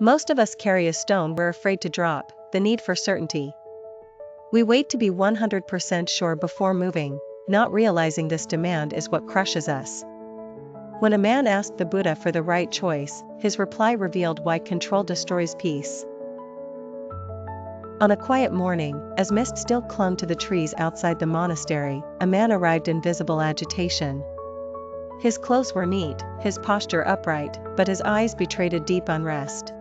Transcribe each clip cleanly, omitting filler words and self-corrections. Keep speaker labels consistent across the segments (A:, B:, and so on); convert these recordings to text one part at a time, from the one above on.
A: Most of us carry a stone we're afraid to drop, the need for certainty. We wait to be 100% sure before moving, not realizing this demand is what crushes us. When a man asked the Buddha for the right choice, his reply revealed why control destroys peace. On a quiet morning, as mist still clung to the trees outside the monastery, a man arrived in visible agitation. His clothes were neat, his posture upright, but his eyes betrayed a deep unrest.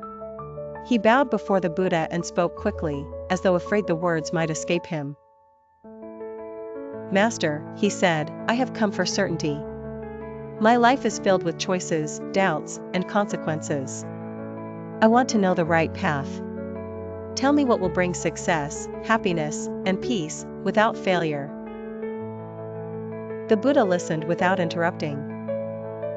A: He bowed before the Buddha and spoke quickly, as though afraid the words might escape him. "Master," he said, "I have come for certainty. My life is filled with choices, doubts, and consequences. I want to know the right path. Tell me what will bring success, happiness, and peace, without failure." The Buddha listened without interrupting.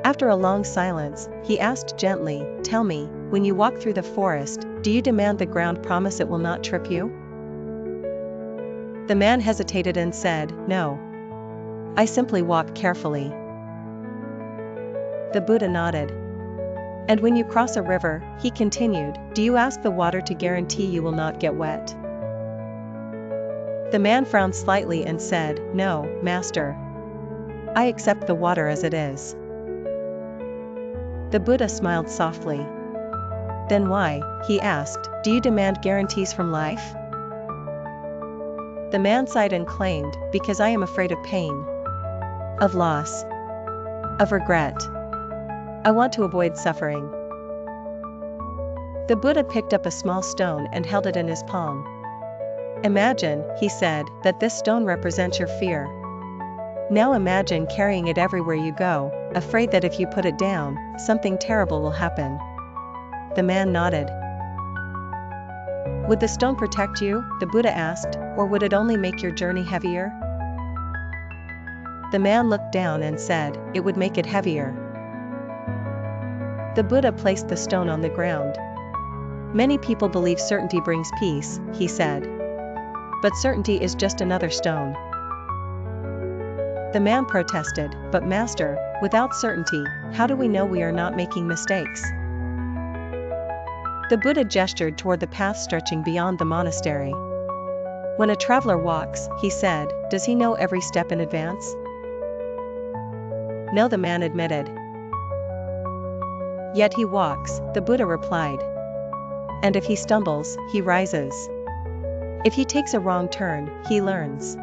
A: After a long silence, he asked gently, "Tell me, when you walk through the forest, do you demand the ground promise it will not trip you?" The man hesitated and said, "No. I simply walk carefully." The Buddha nodded. "And when you cross a river," he continued, "do you ask the water to guarantee you will not get wet?" The man frowned slightly and said, "No, Master. I accept the water as it is." The Buddha smiled softly. "Then why," he asked, "do you demand guarantees from life?" The man sighed and claimed, "Because I am afraid of pain, of loss, of regret. I want to avoid suffering." The Buddha picked up a small stone and held it in his palm. "Imagine," he said, "that this stone represents your fear. Now imagine carrying it everywhere you go, afraid that if you put it down, something terrible will happen." The man nodded. "Would the stone protect you?" the Buddha asked, "or would it only make your journey heavier?" The man looked down and said, "It would make it heavier." The Buddha placed the stone on the ground. "Many people believe certainty brings peace," he said. "But certainty is just another stone." The man protested, "But Master, without certainty, how do we know we are not making mistakes?" The Buddha gestured toward the path stretching beyond the monastery. "When a traveler walks," he said, "does he know every step in advance?" "No," the man admitted. "Yet he walks," the Buddha replied. "And if he stumbles, he rises. If he takes a wrong turn, he learns."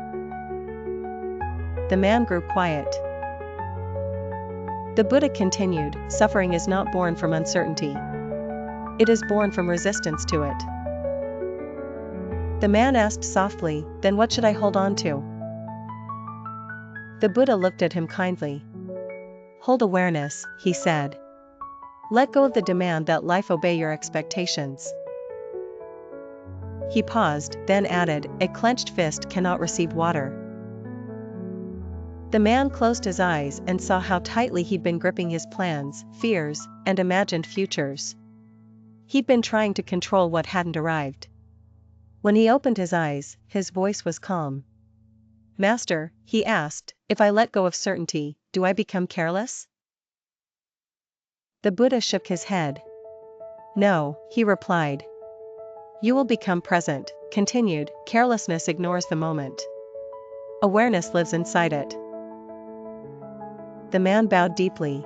A: The man grew quiet. The Buddha continued, "Suffering is not born from uncertainty. It is born from resistance to it." The man asked softly, "Then what should I hold on to?" The Buddha looked at him kindly. "Hold awareness," he said. "Let go of the demand that life obey your expectations." He paused, then added, "A clenched fist cannot receive water." The man closed his eyes and saw how tightly he'd been gripping his plans, fears, and imagined futures. He'd been trying to control what hadn't arrived. When he opened his eyes, his voice was calm. "Master," he asked, "if I let go of certainty, do I become careless?" The Buddha shook his head. "No," he replied. "You will become present." Continued, "Carelessness ignores the moment. Awareness lives inside it." The man bowed deeply.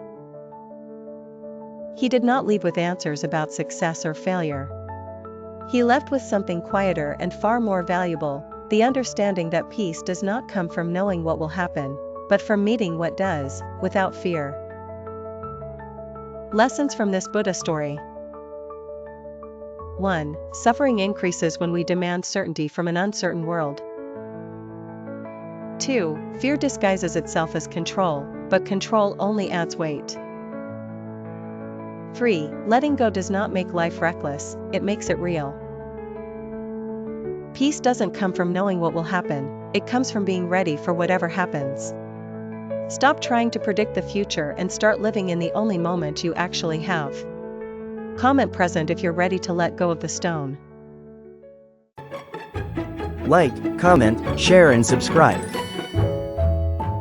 A: He did not leave with answers about success or failure. He left with something quieter and far more valuable, the understanding that peace does not come from knowing what will happen, but from meeting what does, without fear. Lessons from this Buddha story. 1. Suffering increases when we demand certainty from an uncertain world. 2. Fear disguises itself as control, but control only adds weight. 3. Letting go does not make life reckless, it makes it real. Peace doesn't come from knowing what will happen, it comes from being ready for whatever happens. Stop trying to predict the future and start living in the only moment you actually have. Comment present if you're ready to let go of the stone.
B: Like, comment, share and subscribe.